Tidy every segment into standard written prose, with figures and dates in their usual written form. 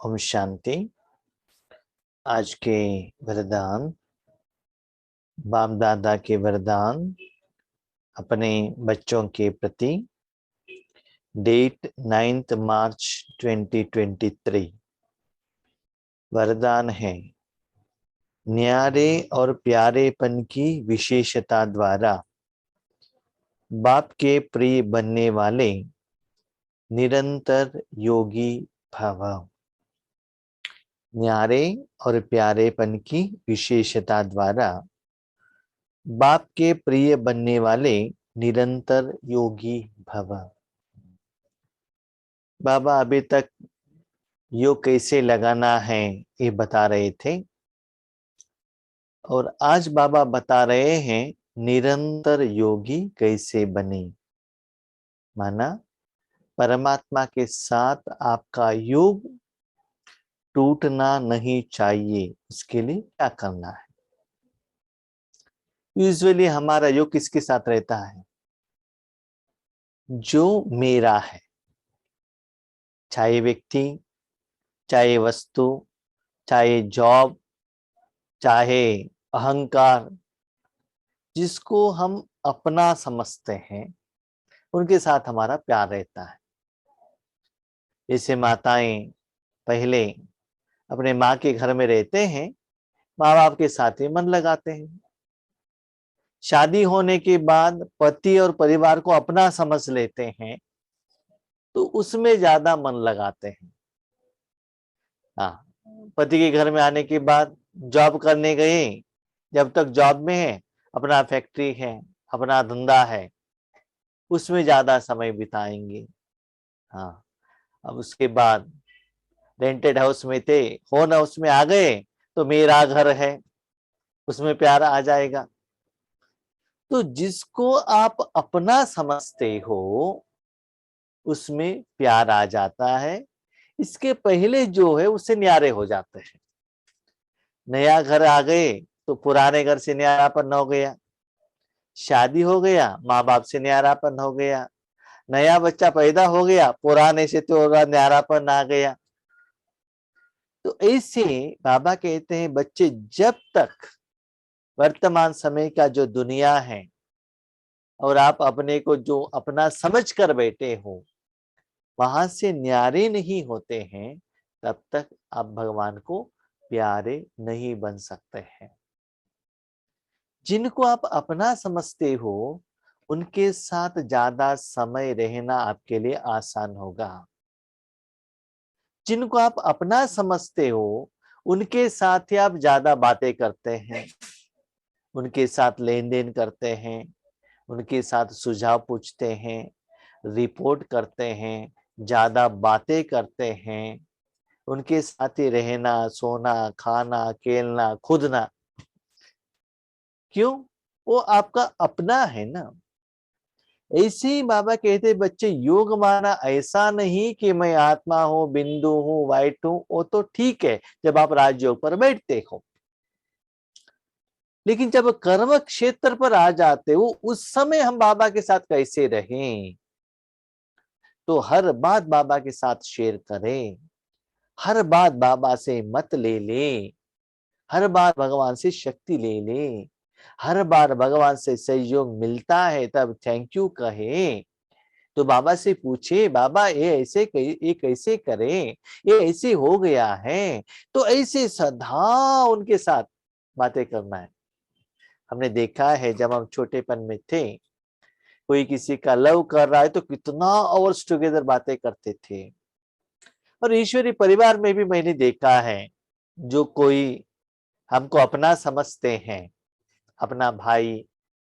ओम शांति। आज के वरदान, बाप दादा के वरदान अपने बच्चों के प्रति। डेट 9 मार्च 2023। वरदान है, न्यारे और प्यारेपन की विशेषता द्वारा बाप के प्रिय बनने वाले निरंतर योगी भव। न्यारे और प्यारेपन की विशेषता द्वारा बाप के प्रिय बनने वाले निरंतर योगी भव। बाबा अभी तक योग कैसे लगाना है ये बता रहे थे, और आज बाबा बता रहे हैं निरंतर योगी कैसे बने। माना परमात्मा के साथ आपका योग टूटना नहीं चाहिए, उसके लिए क्या करना है। यूजुअली हमारा योग किसके साथ रहता है? जो मेरा है, चाहे व्यक्ति, चाहे वस्तु, चाहे जॉब, चाहे अहंकार, जिसको हम अपना समझते हैं उनके साथ हमारा प्यार रहता है। जैसे माताएं पहले अपने माँ के घर में रहते हैं, माँ बाप के साथ ही मन लगाते हैं। शादी होने के बाद पति और परिवार को अपना समझ लेते हैं तो उसमें ज्यादा मन लगाते हैं। हाँ, पति के घर में आने के बाद जॉब करने गए, जब तक जॉब में है, अपना फैक्ट्री है, अपना धंधा है, उसमें ज्यादा समय बिताएंगे। हाँ, अब उसके बाद रेंटेड हाउस में थे, होन हाउस में आ गए तो मेरा घर है, उसमें प्यार आ जाएगा। तो जिसको आप अपना समझते हो उसमें प्यार आ जाता है। इसके पहले जो है उससे न्यारे हो जाते हैं। नया घर आ गए तो पुराने घर से न्यारापन हो गया, शादी हो गया माँ बाप से न्यारापन हो गया, नया बच्चा पैदा हो गया पुराने से तो न्यारापन आ गया। तो ऐसे बाबा कहते हैं बच्चे जब तक वर्तमान समय का जो दुनिया है और आप अपने को जो अपना समझ कर बैठे हो वहां से न्यारे नहीं होते हैं, तब तक आप भगवान को प्यारे नहीं बन सकते हैं। जिनको आप अपना समझते हो उनके साथ ज्यादा समय रहना आपके लिए आसान होगा। जिनको आप अपना समझते हो उनके साथ ही आप ज्यादा बातें करते हैं, उनके साथ लेन देन करते हैं, उनके साथ सुझाव पूछते हैं, रिपोर्ट करते हैं, ज्यादा बातें करते हैं, उनके साथ ही रहना, सोना, खाना, खेलना, कूदना। क्यों? वो आपका अपना है ना। ऐसे ही बाबा कहते बच्चे योग माना ऐसा नहीं कि मैं आत्मा हूं, बिंदु हूं, वाइट हूं, वो तो ठीक है जब आप राजयोग पर बैठते हो। लेकिन जब कर्म क्षेत्र पर आ जाते हो उस समय हम बाबा के साथ कैसे रहें? तो हर बात बाबा के साथ शेयर करें, हर बात बाबा से मत ले ले, हर बार भगवान से शक्ति ले ले, हर बार भगवान से सहयोग मिलता है तब थैंक यू कहे। तो बाबा से पूछे बाबा ये कैसे करें, ये ऐसे हो गया है, तो ऐसे सदा उनके साथ बातें करना है। हमने देखा है जब हम छोटेपन में थे, कोई किसी का लव कर रहा है तो कितना आवर्स टुगेदर बातें करते थे। और ईश्वरी परिवार में भी मैंने देखा है, जो कोई हमको अपना समझते हैं, अपना भाई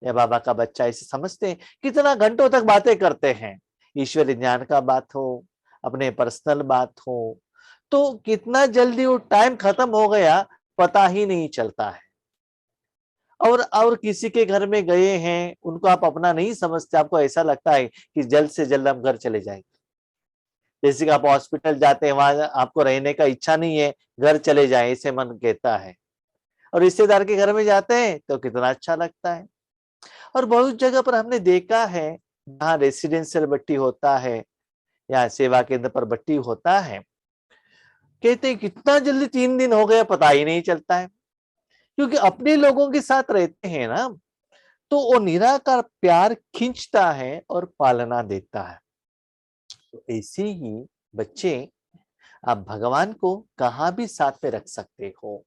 या बाबा का बच्चा ऐसे समझते हैं, कितना घंटों तक बातें करते हैं। ईश्वरी ज्ञान का बात हो, अपने पर्सनल बात हो, तो कितना जल्दी वो टाइम खत्म हो गया पता ही नहीं चलता है। और किसी के घर में गए हैं, उनको आप अपना नहीं समझते, आपको ऐसा लगता है कि जल्द से जल्द हम घर चले जाएंगे। जैसे कि आप हॉस्पिटल जाते हैं, वहां आपको रहने का इच्छा नहीं है, घर चले जाए ऐसे मन कहता है। और रिश्तेदार के घर में जाते हैं तो कितना अच्छा लगता है। और बहुत जगह पर हमने देखा है जहाँ रेसिडेंशियल बट्टी होता है या सेवा केंद्र पर बट्टी होता है, कहते हैं कितना जल्दी 3 दिन हो गया पता ही नहीं चलता है, क्योंकि अपने लोगों के साथ रहते हैं ना, तो वो निराकार प्यार खींचता है और पालना देता है। तो ऐसे ही बच्चे, आप भगवान को कहाँ भी साथ में रख सकते हो,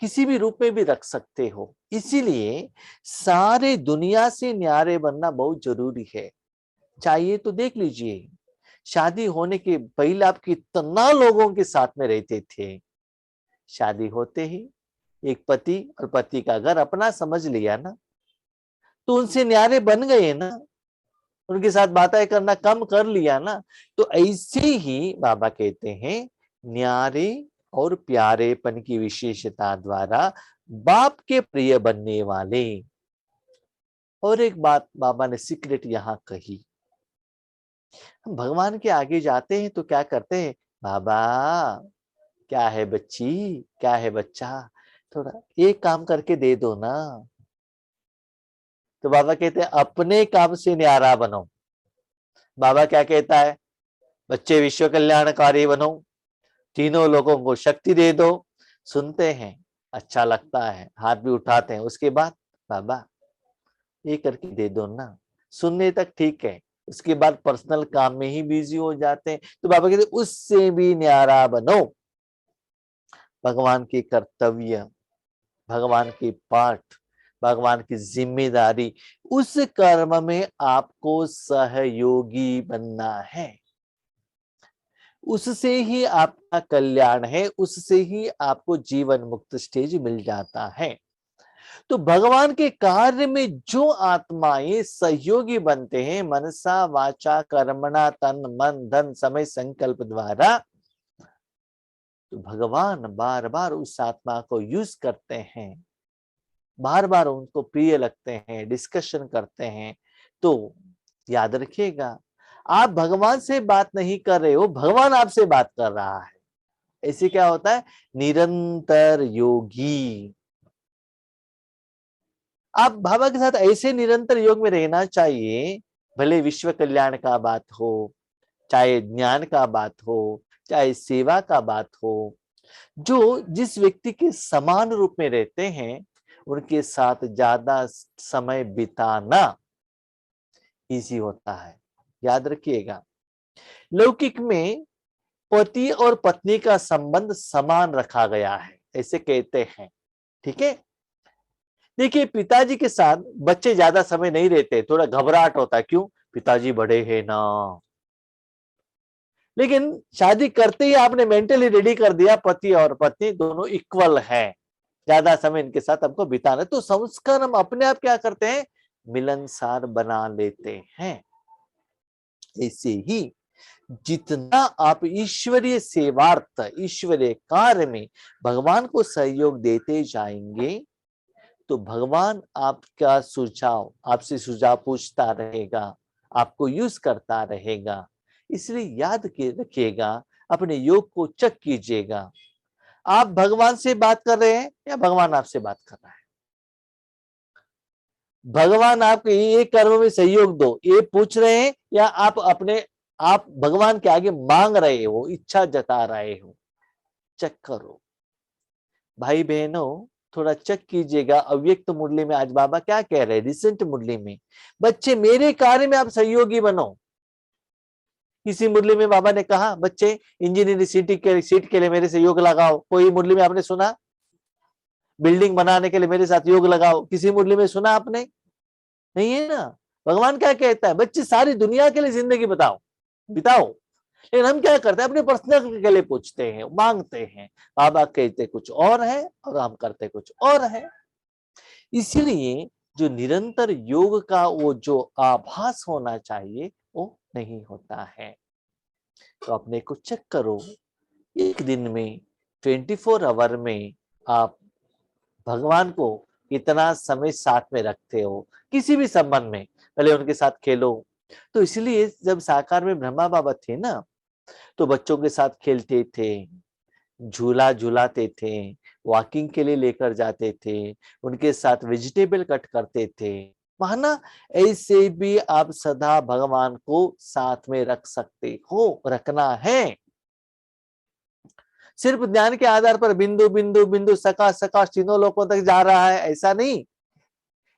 किसी भी रूप में भी रख सकते हो। इसीलिए सारे दुनिया से न्यारे बनना बहुत जरूरी है। चाहिए तो देख लीजिए, शादी होने के पहले आप कितना लोगों के साथ में रहते थे, शादी होते ही एक पति और पति का घर अपना समझ लिया ना, तो उनसे न्यारे बन गए ना, उनके साथ बातें करना कम कर लिया ना। तो ऐसे ही बाबा कहते हैं, न्यारे और प्यारेपन की विशेषता द्वारा बाप के प्रिय बनने वाले। और एक बात बाबा ने सीक्रेट यहां कही, हम भगवान के आगे जाते हैं तो क्या करते हैं, बाबा क्या है बच्ची, क्या है बच्चा, थोड़ा एक काम करके दे दो ना। तो बाबा कहते हैं अपने काम से न्यारा बनो। बाबा क्या कहता है, बच्चे विश्व कल्याणकारी बनो, तीनों लोगों को शक्ति दे दो। सुनते हैं, अच्छा लगता है, हाथ भी उठाते हैं, उसके बाद बाबा ये करके दे दो ना। सुनने तक ठीक है, उसके बाद पर्सनल काम में ही बिजी हो जाते हैं। तो बाबा कहते उससे भी न्यारा बनो। भगवान के कर्तव्य, भगवान के पाठ, भगवान की जिम्मेदारी, उस कर्म में आपको सहयोगी बनना है। उससे ही आपका कल्याण है, उससे ही आपको जीवन मुक्त स्टेज मिल जाता है। तो भगवान के कार्य में जो आत्माएं सहयोगी बनते हैं, मनसा वाचा कर्मणा तन मन धन समय संकल्प द्वारा, तो भगवान बार बार उस आत्मा को यूज करते हैं, बार बार उनको प्रिय लगते हैं, डिस्कशन करते हैं। तो याद रखिएगा, आप भगवान से बात नहीं कर रहे हो, भगवान आपसे बात कर रहा है। ऐसे क्या होता है, निरंतर योगी। आप बाबा के साथ ऐसे निरंतर योग में रहना चाहिए, भले विश्व कल्याण का बात हो, चाहे ज्ञान का बात हो, चाहे सेवा का बात हो। जो जिस व्यक्ति के समान रूप में रहते हैं, उनके साथ ज्यादा समय बिताना इजी होता है। याद रखिएगा, लौकिक में पति और पत्नी का संबंध समान रखा गया है, ऐसे कहते हैं। ठीक है, देखिए पिताजी के साथ बच्चे ज्यादा समय नहीं रहते, थोड़ा घबराहट होता है, क्यों, पिताजी बड़े हैं ना। लेकिन शादी करते ही आपने मेंटली रेडी कर दिया, पति और पत्नी दोनों इक्वल है, ज्यादा समय इनके साथ हमको बिताना। तो संस्कार हम अपने आप क्या करते हैं, मिलनसार बना लेते हैं। ऐसे ही जितना आप ईश्वरीय सेवार्थ, ईश्वरीय कार्य में भगवान को सहयोग देते जाएंगे, तो भगवान आपका सुझाव, आपसे सुझाव पूछता रहेगा, आपको यूज करता रहेगा। इसलिए याद रखिएगा, अपने योग को चेक कीजिएगा, आप भगवान से बात कर रहे हैं या भगवान आपसे बात कर रहा है। भगवान आपको ये कर्म में सहयोग दो ये पूछ रहे हैं, या आप भगवान के आगे मांग रहे हो, इच्छा जता रहे हो। चेक करो भाई बहनों, थोड़ा चेक कीजिएगा। अव्यक्त मुरली में आज बाबा क्या कह रहे हैं, रिसेंट मुरली में, बच्चे मेरे कार्य में आप सहयोगी बनो। किसी मुरली में बाबा ने कहा बच्चे इंजीनियरिंग सीट के लिए मेरे से योग लगाओ, कोई मुरली में आपने सुना? बिल्डिंग बनाने के लिए मेरे साथ योग लगाओ, किसी मुरली में सुना आपने? नहीं है ना। भगवान क्या कहता है, बच्चे सारी दुनिया के लिए जिंदगी बिताओ। लेकिन हम क्या करते हैं, अपने पर्सनल के लिए पूछते हैं, मांगते हैं। बाबा कहते कुछ और है और हम करते कुछ और है। इसीलिए जो निरंतर योग का वो जो आभास होना चाहिए, वो नहीं होता है। तो अपने को चेक करो, एक दिन में 24 आवर में आप भगवान को कितना समय साथ में रखते हो, किसी भी संबंध में, पहले उनके साथ खेलो। तो इसलिए जब साकार में ब्रह्मा बाबा थे ना, तो बच्चों के साथ खेलते थे, झूला झूलाते थे, वॉकिंग के लिए लेकर जाते थे, उनके साथ वेजिटेबल कट करते थे। वहां ना, ऐसे भी आप सदा भगवान को साथ में रख सकते हो, रखना है। सिर्फ ज्ञान के आधार पर बिंदु बिंदु बिंदु सका सका तीनों लोगों तक जा रहा है, ऐसा नहीं।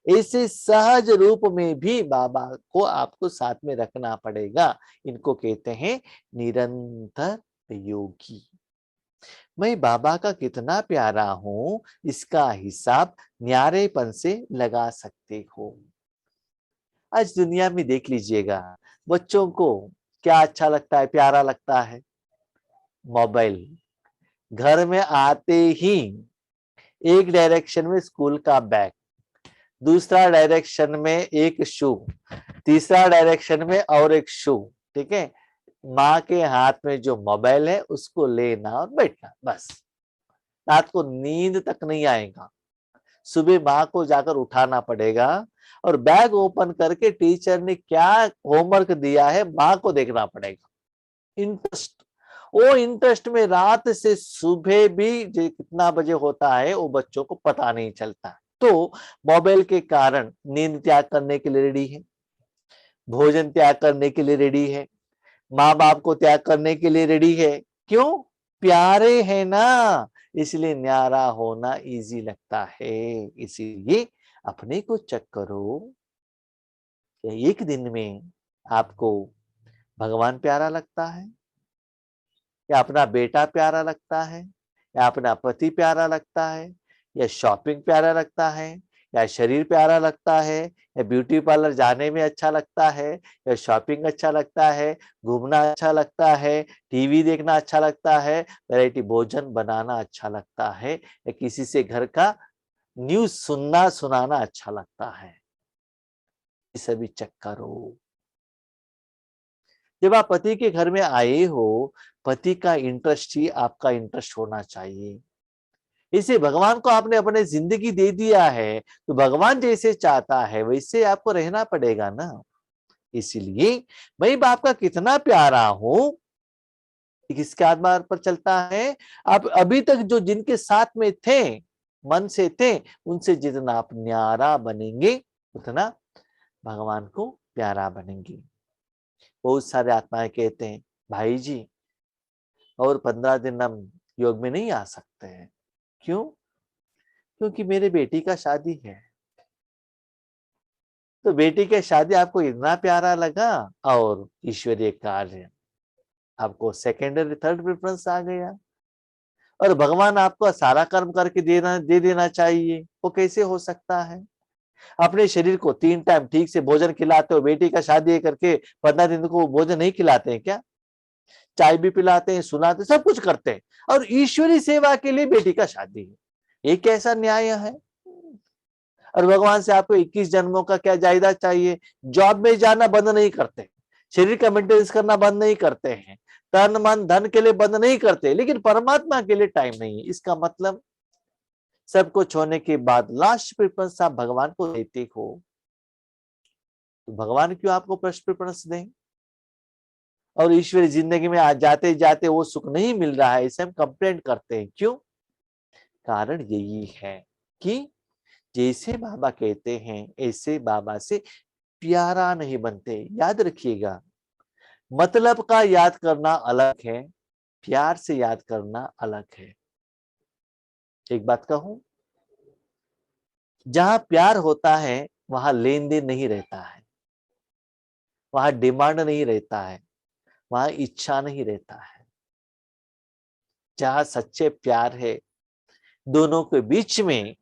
ऐसे सहज रूप में भी बाबा को आपको साथ में रखना पड़ेगा। इनको कहते हैं निरंतर योगी। मैं बाबा का कितना प्यारा हूं, इसका हिसाब न्यारेपन से लगा सकते हो। आज दुनिया में देख लीजिएगा, बच्चों को क्या अच्छा लगता है, प्यारा लगता है? मोबाइल। घर में आते ही एक डायरेक्शन में स्कूल का बैग, दूसरा डायरेक्शन में एक शू, तीसरा डायरेक्शन में और एक शू, ठीक है। माँ के हाथ में जो मोबाइल है उसको लेना और बैठना, बस। रात को नींद तक नहीं आएगा, सुबह माँ को जाकर उठाना पड़ेगा और बैग ओपन करके टीचर ने क्या होमवर्क दिया है माँ को देखना पड़ेगा। इंटरेस्ट, वो इंटरेस्ट में रात से सुबह भी कितना बजे होता है वो बच्चों को पता नहीं चलता। तो मोबाइल के कारण नींद त्याग करने के लिए रेडी है, भोजन त्याग करने के लिए रेडी है, माँ बाप को त्याग करने के लिए रेडी है। क्यों? प्यारे है ना, इसलिए न्यारा होना इजी लगता है। इसीलिए अपने को चेक करो कि एक दिन में आपको भगवान प्यारा लगता है, या अपना बेटा प्यारा लगता है, या अपना पति प्यारा लगता है, या शॉपिंग प्यारा लगता है, या शरीर प्यारा लगता है, या ब्यूटी पार्लर जाने में अच्छा लगता है, या शॉपिंग अच्छा लगता है, घूमना अच्छा लगता है, टीवी देखना अच्छा लगता है, वैरायटी भोजन बनाना अच्छा लगता है, या किसी से घर का न्यूज सुनना सुनाना अच्छा लगता है। ये सभी चेक करो। जब आप पति के घर में आए हो, पति का इंटरेस्ट ही आपका इंटरेस्ट होना चाहिए। इसे भगवान को आपने अपने जिंदगी दे दिया है, तो भगवान जैसे चाहता है वैसे आपको रहना पड़ेगा ना। इसीलिए मैं बाप का कितना प्यारा हूं, किसके आधार पर चलता है? आप अभी तक जो जिनके साथ में थे, मन से थे, उनसे जितना आप न्यारा बनेंगे उतना भगवान को प्यारा बनेंगे। बहुत सारे आत्माएं कहते हैं, भाई जी और 15 दिन हम योग में नहीं आ सकते हैं। क्यों? क्योंकि मेरे बेटी का शादी है। तो बेटी के शादी आपको इतना प्यारा लगा और ईश्वरीय कार्य आपको सेकेंडरी थर्ड प्रेफरेंस आ गया, और भगवान आपको सारा कर्म करके दे देना चाहिए, वो कैसे हो सकता है? अपने शरीर को 3 टाइम ठीक से भोजन खिलाते हो, बेटी का शादी करके 15 दिन को भोजन नहीं खिलाते हैं क्या? चाय भी पिलाते हैं, सुनाते, सब कुछ करते हैं, और ईश्वरी सेवा के लिए बेटी का शादी है। ये कैसा न्याय है? और भगवान से आपको 21 जन्मों का क्या जायदाद चाहिए? जॉब में जाना बंद नहीं करते, शरीर का मेंटेनेंस करना बंद नहीं करते हैं, तन मन धन के लिए बंद नहीं करते, लेकिन परमात्मा के लिए टाइम नहीं है। इसका मतलब सब कुछ होने के बाद लास्ट प्रेफरेंस आप भगवान को देते हो, तो भगवान क्यों आपको फर्स्ट प्रेफरेंस दें? और ईश्वरी जिंदगी में आज जाते जाते वो सुख नहीं मिल रहा है, इसे हम कंप्लेंट करते हैं। क्यों? कारण यही है कि जैसे बाबा कहते हैं ऐसे बाबा से प्यारा नहीं बनते। याद रखिएगा, मतलब का याद करना अलग है, प्यार से याद करना अलग है। एक बात कहूं, जहां प्यार होता है वहां लेन देन नहीं रहता है, वहां डिमांड नहीं रहता है, वहां इच्छा नहीं रहता है। जहां सच्चे प्यार है दोनों के बीच में,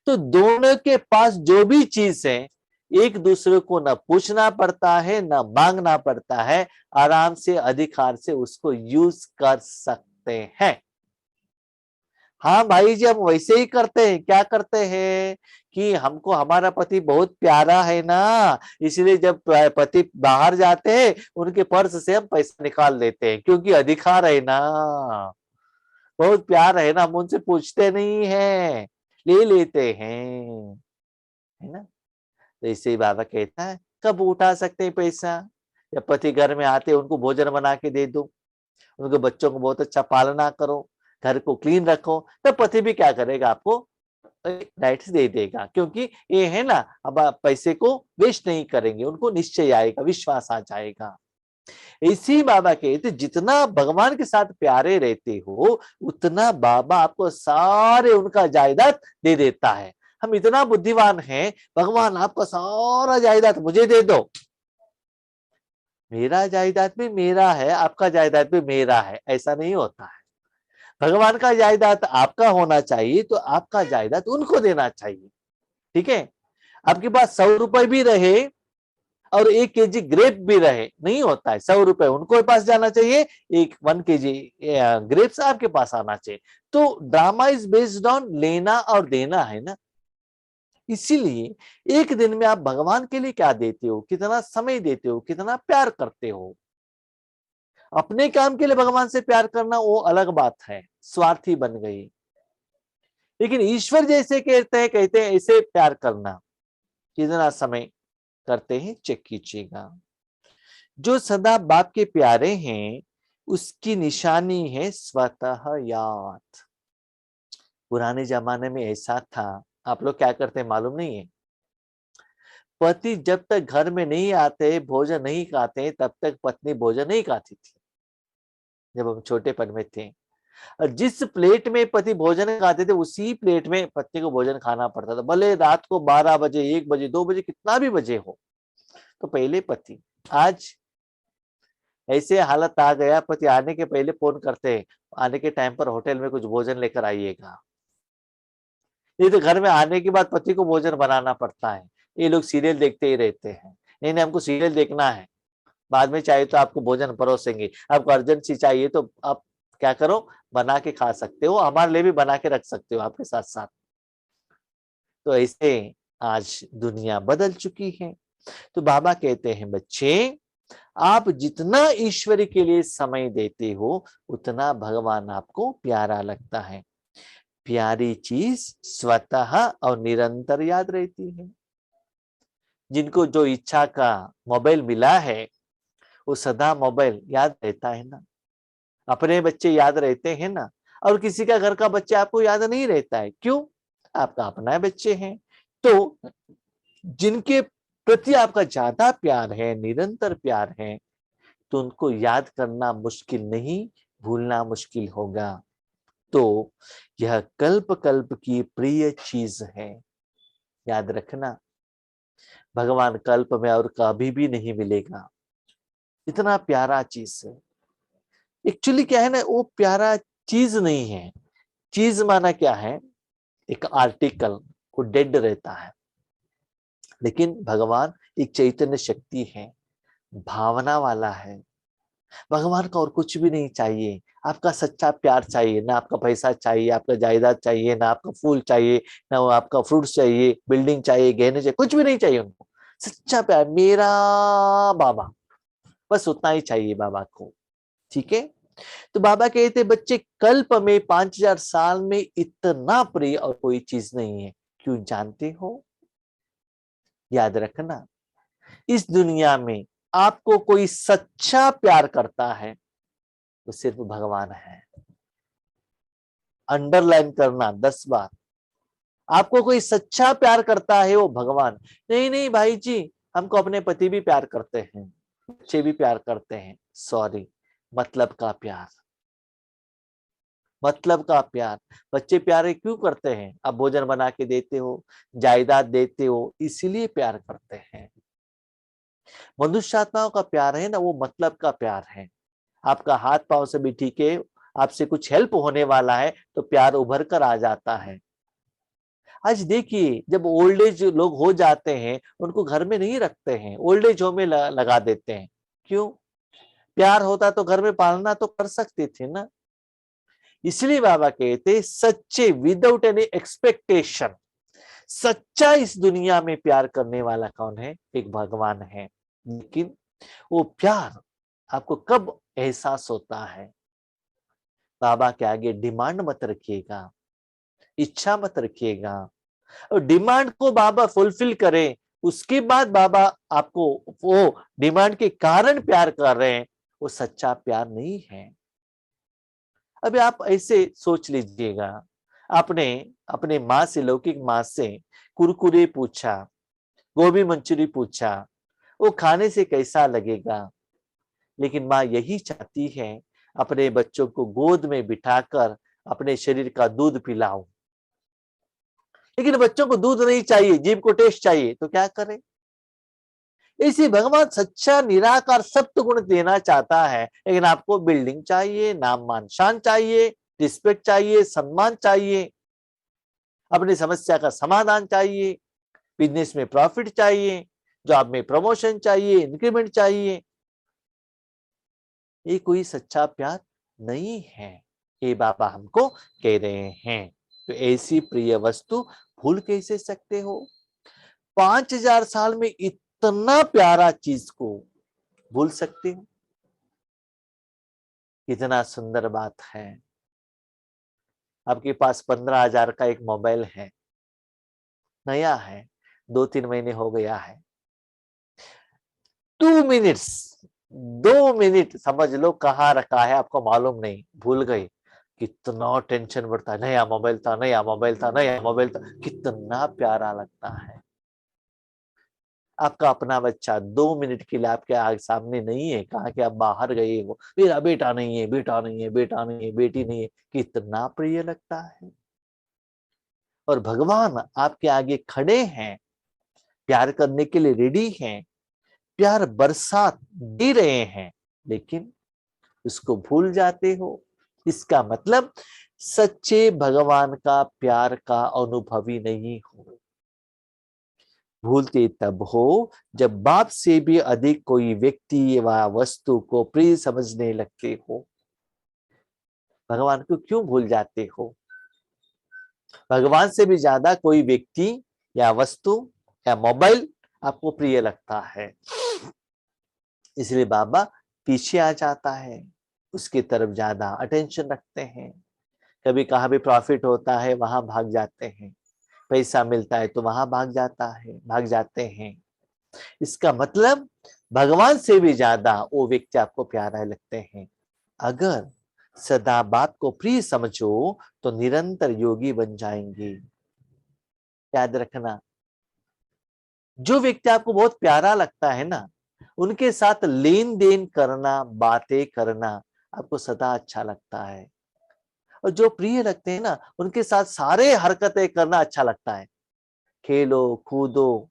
तो दोनों के पास जो भी चीज है एक दूसरे को न पूछना पड़ता है न मांगना पड़ता है, आराम से अधिकार से उसको यूज कर सकते हैं। हाँ भाई जी, हम वैसे ही करते हैं। क्या करते हैं कि हमको हमारा पति बहुत प्यारा है ना, इसलिए जब पति बाहर जाते हैं उनके पर्स से हम पैसा निकाल देते हैं, क्योंकि अधिकार है ना, बहुत प्यार है ना, हम उनसे पूछते नहीं है, ले लेते हैं, है ना। तो इससे ही बाबा कहता है कब उठा सकते हैं पैसा? जब पति घर में आते उनको भोजन बना के दे दो, उनके बच्चों को बहुत अच्छा पालना करो, घर को क्लीन रखो, तब पति भी क्या करेगा, आपको राइट्स दे देगा। क्योंकि ये है ना, अब आप पैसे को वेस्ट नहीं करेंगे, उनको निश्चय आएगा, विश्वास आ जाएगा। इसी बाबा कहते जितना भगवान के साथ प्यारे रहते हो उतना बाबा आपको सारे उनका जायदाद दे देता है। हम इतना बुद्धिमान हैं, भगवान आपका सारा जायदाद मुझे दे दो, मेरा जायदाद भी मेरा है, आपका जायदाद भी मेरा है, ऐसा नहीं होता है। भगवान का जायदाद आपका होना चाहिए तो आपका जायदाद उनको देना चाहिए। ठीक है, आपके पास 100 रुपए भी रहे और 1 केजी ग्रेप भी रहे, नहीं होता है। 100 रुपए उनको पास जाना चाहिए, 1 केजी ग्रेप्स आपके पास आना चाहिए। तो ड्रामा इज बेस्ड ऑन लेना और देना है ना। इसीलिए एक दिन में आप भगवान के लिए क्या देते हो, कितना समय देते हो, कितना प्यार करते हो। अपने काम के लिए भगवान से प्यार करना वो अलग बात है, स्वार्थी बन गई। लेकिन ईश्वर जैसे कहते हैं ऐसे प्यार करना, कितना समय करते हैं चेक कीजिएगा। जो सदा बाप के प्यारे हैं उसकी निशानी है स्वतः याद। पुराने जमाने में ऐसा था, आप लोग क्या करते हैं मालूम नहीं है। पति जब तक घर में नहीं आते, भोजन नहीं खाते, तब तक पत्नी भोजन नहीं खाती थी जब हम छोटेपन में थे। और जिस प्लेट में पति भोजन खाते थे उसी प्लेट में पत्नी को भोजन खाना पड़ता था, भले रात को 12 बजे, 1 बजे, 2 बजे, कितना भी बजे हो। तो पहले पति, आज ऐसे हालत आ गया, पति आने के पहले फोन करते हैं, आने के टाइम पर होटल में कुछ भोजन लेकर आइएगा। नहीं तो घर में आने के बाद पति को भोजन बनाना पड़ता है। ये लोग सीरियल देखते ही रहते हैं, नहीं नहीं हमको सीरियल देखना है, बाद में चाहिए तो आपको भोजन परोसेंगे, आपको अर्जेंसी चाहिए तो आप क्या करो, बना के खा सकते हो, हमारे लिए भी बना के रख सकते हो आपके साथ साथ। तो ऐसे आज दुनिया बदल चुकी है। तो बाबा कहते हैं बच्चे, आप जितना ईश्वर के लिए समय देते हो उतना भगवान आपको प्यारा लगता है। प्यारी चीज स्वतः और निरंतर याद रहती है। जिनको जो इच्छा का मोबाइल मिला है वो सदा मोबाइल याद रहता है ना। अपने बच्चे याद रहते हैं ना, और किसी का घर का बच्चा आपको याद नहीं रहता है, क्यों? आपका अपना बच्चे हैं। तो जिनके प्रति आपका ज्यादा प्यार है, निरंतर प्यार है, तो उनको याद करना मुश्किल नहीं, भूलना मुश्किल होगा। तो यह कल्प कल्प की प्रिय चीज है, याद रखना। भगवान कल्प में और कभी भी नहीं मिलेगा, इतना प्यारा चीज है। एक्चुअली क्या है ना, वो प्यारा चीज नहीं है। चीज माना क्या है, एक आर्टिकल, वो डेड रहता है। लेकिन भगवान एक चैतन्य शक्ति है, भावना वाला है। भगवान का और कुछ भी नहीं चाहिए, आपका सच्चा प्यार चाहिए ना। आपका पैसा चाहिए, आपका जायदाद चाहिए ना, आपका फूल चाहिए ना, आपका फ्रूट्स चाहिए, बिल्डिंग चाहिए, गहने चाहिए, कुछ भी नहीं चाहिए उनको। सच्चा प्यार, मेरा बाबा, बस उतना ही चाहिए बाबा को। ठीक है। तो बाबा कहते बच्चे, कल्प में 5000 साल में इतना प्रिय और कोई चीज नहीं है। क्यों जानते हो? याद रखना, इस दुनिया में आपको कोई सच्चा प्यार करता है तो सिर्फ भगवान है। अंडरलाइन करना 10 बार। आपको कोई सच्चा प्यार करता है वो भगवान। नहीं नहीं भाई जी, हमको अपने पति भी प्यार करते हैं, बच्चे भी प्यार करते हैं। सॉरी, मतलब का प्यार, मतलब का प्यार। बच्चे प्यारे क्यों करते हैं? आप भोजन बना के देते हो, जायदाद देते हो, इसीलिए प्यार करते हैं। मनुष्य आत्माओं का प्यार है ना, वो मतलब का प्यार है। आपका हाथ पांव से भी ठीक है, आपसे कुछ हेल्प होने वाला है तो प्यार उभर कर आ जाता है। आज देखिए, जब ओल्ड एज लोग हो जाते हैं उनको घर में नहीं रखते हैं, ओल्ड एज होम में लगा देते हैं। क्यों? प्यार होता तो घर में पालना तो कर सकते थे ना। इसलिए बाबा कहते सच्चे, विदाउट एनी एक्सपेक्टेशन, सच्चा इस दुनिया में प्यार करने वाला कौन है? एक भगवान है। लेकिन वो प्यार आपको कब एहसास होता है? बाबा के आगे डिमांड मत रखिएगा, इच्छा मत रखिएगा। और डिमांड को बाबा फुलफिल करें, उसके बाद बाबा आपको वो डिमांड के कारण प्यार कर रहे हैं, वो सच्चा प्यार नहीं है। अभी आप ऐसे सोच लीजिएगा, आपने अपने माँ से, लौकिक माँ से कुरकुरे पूछा, गोभी मंचूरी पूछा, वो खाने से कैसा लगेगा? लेकिन माँ यही चाहती है अपने बच्चों को गोद में बिठाकर अपने शरीर का दूध पिलाऊं। लेकिन बच्चों को दूध नहीं चाहिए, जीभ को टेस्ट चाहिए, तो क्या करें? इसी भगवान सच्चा निराकार सत्य गुण देना चाहता है, लेकिन आपको बिल्डिंग चाहिए, नाम मान शान चाहिए, रिस्पेक्ट चाहिए, सम्मान चाहिए, अपनी समस्या का समाधान चाहिए, बिजनेस में प्रॉफिट चाहिए, जॉब में प्रमोशन चाहिए, इंक्रीमेंट चाहिए। ये कोई सच्चा प्यार नहीं है, ये बाबा हमको कह रहे हैं। तो ऐसी प्रिय वस्तु भूल कैसे सकते हो? 5000 साल में इतना प्यारा चीज को भूल सकते हो? कितना सुंदर बात है। आपके पास 15,000 का एक मोबाइल है, नया है, 2-3 महीने हो गया है। 2 मिनट्स, 2 मिनट समझ लो कहाँ रखा है आपको मालूम नहीं, भूल गए। कितना टेंशन बढ़ता है, नया मोबाइल था, नया मोबाइल था, नया मोबाइल था, कितना प्यारा लगता है। आपका अपना बच्चा 2 मिनट के लिए आपके आगे सामने नहीं है, कहा कि आप बाहर गए हो, मेरा बेटा नहीं है, बेटा नहीं है, बेटा नहीं है, बेटी नहीं है, कितना प्रिय लगता है। और भगवान आपके आगे खड़े हैं, प्यार करने के लिए रेडी हैं, प्यार बरसात दे रहे हैं, लेकिन उसको भूल जाते हो। इसका मतलब सच्चे भगवान का प्यार का अनुभवी नहीं हो। भूलते तब हो जब बाप से भी अधिक कोई व्यक्ति व वस्तु को प्रिय समझने लगते हो। भगवान को क्यों भूल जाते हो? भगवान से भी ज्यादा कोई व्यक्ति या वस्तु या मोबाइल आपको प्रिय लगता है, इसलिए बाबा पीछे आ जाता है, उसकी तरफ ज्यादा अटेंशन रखते हैं। कभी कहाँ भी प्रॉफिट होता है वहां भाग जाते हैं, पैसा मिलता है तो वहां भाग जाते हैं। इसका मतलब भगवान से भी ज्यादा वो व्यक्ति आपको प्यारा लगते हैं। अगर सदा बाप को प्रिय समझो तो निरंतर योगी बन जाएंगे। याद रखना, जो व्यक्ति आपको बहुत प्यारा लगता है ना, उनके साथ लेन देन करना, बातें करना आपको सदा अच्छा लगता है। और जो प्रिय लगते हैं ना, उनके साथ सारे हरकतें करना अच्छा लगता है। खेलो कूदो,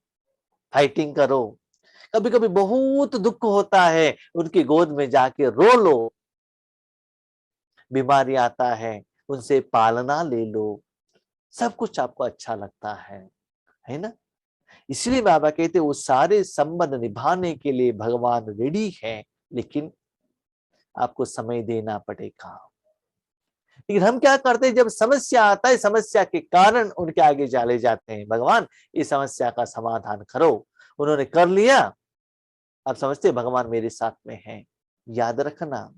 फाइटिंग करो, कभी कभी बहुत दुख होता है, उनकी गोद में जाके रो लो। बीमारी आता है, उनसे पालना ले लो, सब कुछ आपको अच्छा लगता है ना? इसलिए बाबा कहते वो सारे संबंध निभाने के लिए भगवान रेडी है, लेकिन आपको समय देना पड़ेगा। लेकिन हम क्या करते हैं, जब समस्या आता है, समस्या के कारण उनके आगे चले जाते हैं, भगवान इस समस्या का समाधान करो। उन्होंने कर लिया, अब समझते भगवान मेरे साथ में है। याद रखना,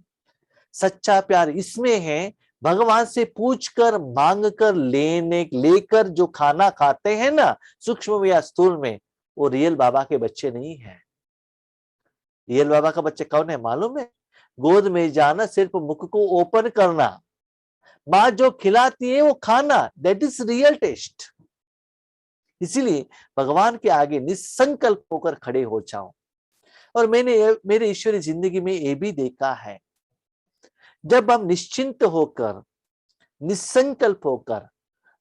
सच्चा प्यार इसमें है, भगवान से पूछकर मांग कर लेकर जो खाना खाते हैं ना, सूक्ष्म या स्थूल में, वो रियल बाबा के बच्चे नहीं है। रियल बाबा का बच्चे कौन है मालूम है? गोद में जाना, सिर्फ मुख को ओपन करना, माँ जो खिलाती है वो खाना, दैट इज रियल टेस्ट। इसीलिए भगवान के आगे निसंकल्प होकर खड़े हो जाओ। और मैंने मेरे ईश्वरी जिंदगी में ये भी देखा है, जब हम निश्चिंत होकर, निसंकल्प होकर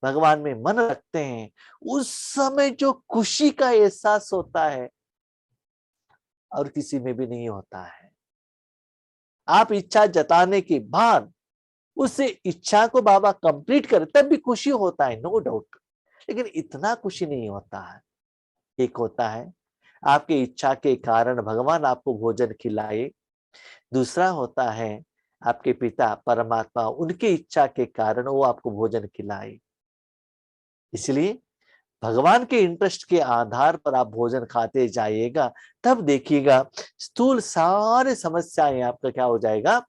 भगवान में मन रखते हैं, उस समय जो खुशी का एहसास होता है और किसी में भी नहीं होता है। आप इच्छा जताने के बाद उस इच्छा को बाबा कंप्लीट करे तब भी खुशी होता है, नो डाउट, लेकिन इतना खुशी नहीं होता है। एक होता है आपकी इच्छा के कारण भगवान आपको भोजन खिलाए, दूसरा होता है आपके पिता परमात्मा उनकी इच्छा के कारण वो आपको भोजन खिलाए। इसलिए भगवान के इंटरेस्ट के आधार पर आप भोजन खाते जाइएगा, तब देखिएगा स्थूल सारे समस्याएं आपका क्या हो जाएगा,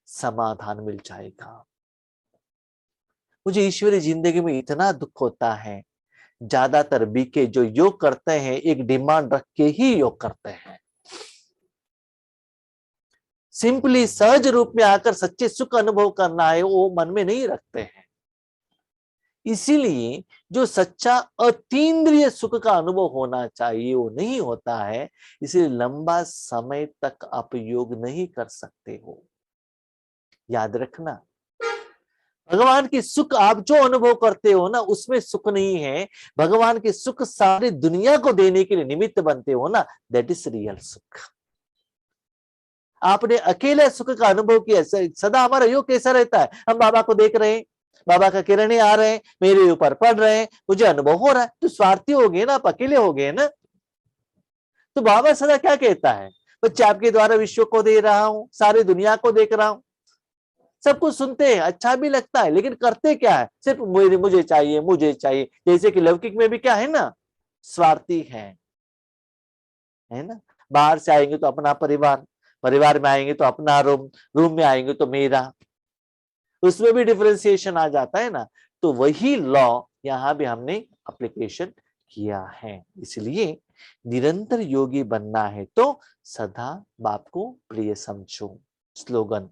समाधान मिल जाएगा। मुझे ईश्वरी जिंदगी में इतना दुख होता है, ज्यादातर बीके जो योग करते हैं एक डिमांड रख के ही योग करते हैं। सिंपली सहज रूप में आकर सच्चे सुख अनुभव करना है, वो मन में नहीं रखते हैं। इसीलिए जो सच्चा अतीन्द्रिय सुख का अनुभव होना चाहिए वो नहीं होता है, इसलिए लंबा समय तक आप योग नहीं कर सकते हो। याद रखना, भगवान की सुख आप जो अनुभव करते हो ना, उसमें सुख नहीं है। भगवान के सुख सारी दुनिया को देने के लिए निमित्त बनते हो ना, दैट इज रियल सुख। आपने अकेले सुख का अनुभव किया। सदा हमारा योग कैसा रहता है, हम बाबा को देख रहे हैं, बाबा का किरणें आ रहे हैं, मेरे ऊपर पड़ रहे हैं, मुझे अनुभव हो रहा है, तो स्वार्थी हो गए ना, आप अकेले हो गए ना। तो बाबा सदा क्या कहता है, बच्चे आपके द्वारा विश्व को दे रहा हूं, सारी दुनिया को देख रहा हूं। सब कुछ सुनते हैं, अच्छा भी लगता है, लेकिन करते क्या है, सिर्फ मुझे चाहिए, मुझे चाहिए। जैसे कि लौकिक में भी क्या है ना, स्वार्थी है ना। बाहर से आएंगे तो अपना परिवार, परिवार में आएंगे तो अपना रूम, रूम में आएंगे तो मेरा, उसमें भी डिफरेंशिएशन आ जाता है ना। तो वही लॉ यहां भी हमने एप्लीकेशन किया है। इसलिए निरंतर योगी बनना है तो सदा बाप को प्रिय समझो। स्लोगन,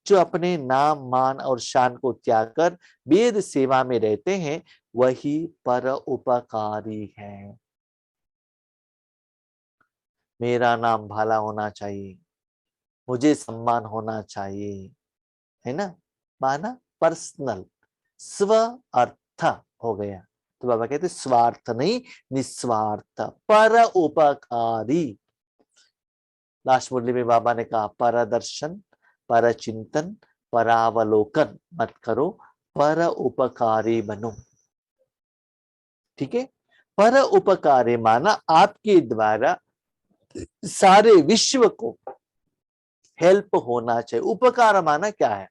जो अपने नाम मान और शान को त्याग कर वेद सेवा में रहते हैं वही पर उपकारी है। मेरा नाम भाला होना चाहिए, मुझे सम्मान होना चाहिए, है ना। माना पर्सनल, स्व अर्थ हो गया। तो बाबा कहते स्वार्थ नहीं, निस्वार्थ, पर उपकारी। लास्ट मुरली में बाबा ने कहा पर दर्शन, पर चिंतन, परावलोकन मत करो, पर उपकारी बनो। ठीक है, पर उपकारी माना आपके द्वारा सारे विश्व को हेल्प होना चाहिए। उपकार माना क्या है,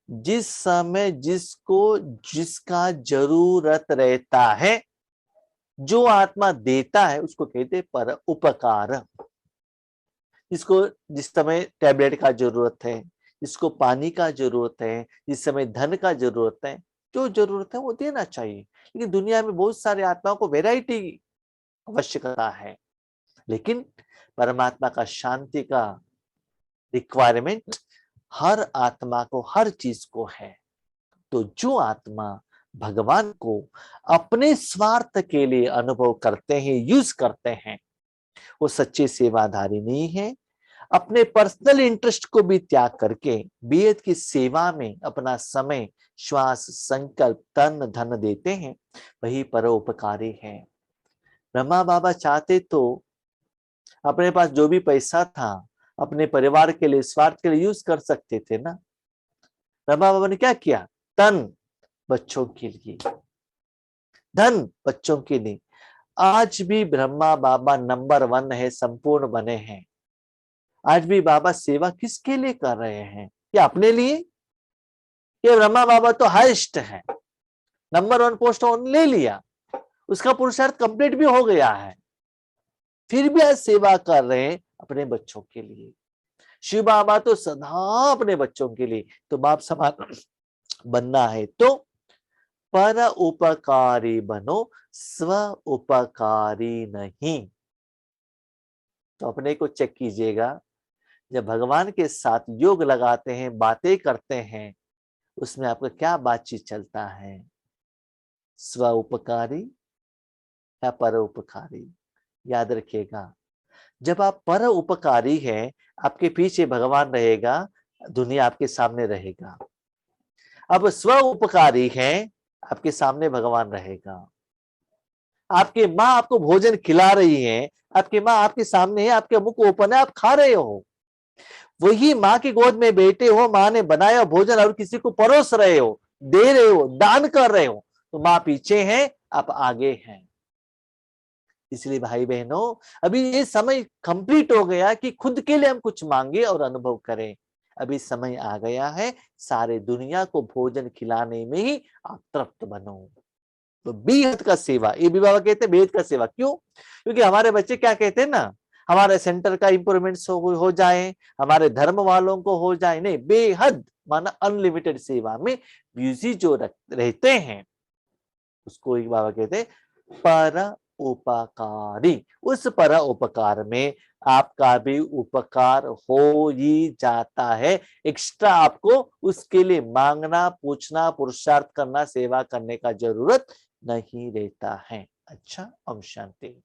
जिस समय जिसको जिसका जरूरत रहता है, जो आत्मा देता है उसको कहते पर उपकार। जिसको जिस समय टैबलेट का जरूरत है, जिसको पानी का जरूरत है, जिस समय धन का जरूरत है, जो जरूरत है वो देना चाहिए। लेकिन दुनिया में बहुत सारे आत्माओं को वैरायटी आवश्यकता है, लेकिन परमात्मा का शांति का रिक्वायरमेंट हर आत्मा को, हर चीज को है। तो जो आत्मा भगवान को अपने स्वार्थ के लिए अनुभव करते हैं, यूज करते हैं, वो सच्चे सेवाधारी नहीं है। अपने पर्सनल इंटरेस्ट को भी त्याग करके बेहद की सेवा में अपना समय, श्वास, संकल्प, तन धन देते हैं, वही परोपकारी है। ब्रह्मा बाबा चाहते तो अपने पास जो भी पैसा था अपने परिवार के लिए, स्वार्थ के लिए यूज कर सकते थे ना। ब्रह्मा बाबा ने क्या किया, तन बच्चों के लिए, धन बच्चों के लिए। आज भी ब्रह्मा बाबा नंबर 1 है, संपूर्ण बने हैं। आज भी बाबा सेवा किसके लिए कर रहे हैं, या अपने लिए? ये ब्रह्मा बाबा तो हाईएस्ट है, नंबर 1 पोस्ट ले लिया, उसका पुरुषार्थ कंप्लीट भी हो गया है, फिर भी आज सेवा कर रहे हैं अपने बच्चों के लिए। शिव बाबा तो सदा अपने बच्चों के लिए। तो बाप समान बनना है तो पर उपकारी बनो, स्व उपकारी नहीं। तो अपने को चेक कीजिएगा, जब भगवान के साथ योग लगाते हैं, बातें करते हैं, उसमें आपका क्या बातचीत चलता है, स्व उपकारी या पर उपकारी? याद रखिएगा, जब आप पर उपकारी हैं, आपके पीछे भगवान रहेगा, दुनिया आपके सामने रहेगा। अब स्व उपकारी हैं, आपके सामने भगवान रहेगा। आपकी माँ आपको भोजन खिला रही है, आपकी माँ आपके सामने है, आपके मुख ओपन है, आप खा रहे हो, वही माँ की गोद में बैठे हो, माँ ने बनाया भोजन और किसी को परोस रहे हो, दे रहे हो, दान कर रहे हो, तो माँ पीछे है, आप आगे हैं। इसलिए भाई बहनों, अभी ये समय कंप्लीट हो गया कि खुद के लिए हम कुछ मांगे और अनुभव करें। अभी समय आ गया है सारे दुनिया को भोजन खिलाने में ही आप तृप्त बनो। तो बेहद का सेवा, ये भी बाबा कहते हैं बेहद का सेवा। क्यों? क्योंकि हमारे बच्चे क्या कहते हैं ना, हमारे सेंटर का इंप्रूवमेंट्स हो जाए, हमारे धर्म वालों को हो जाए। नहीं, बेहद माना अनलिमिटेड सेवा में बिजी जो रहते हैं, उसको एक बाबा कहते हैं पर उपकारी, उस पर उपकार में आपका भी उपकार हो ही जाता है। एक्स्ट्रा आपको उसके लिए मांगना, पूछना, पुरुषार्थ करना, सेवा करने का जरूरत नहीं रहता है। अच्छा, ओम शांति।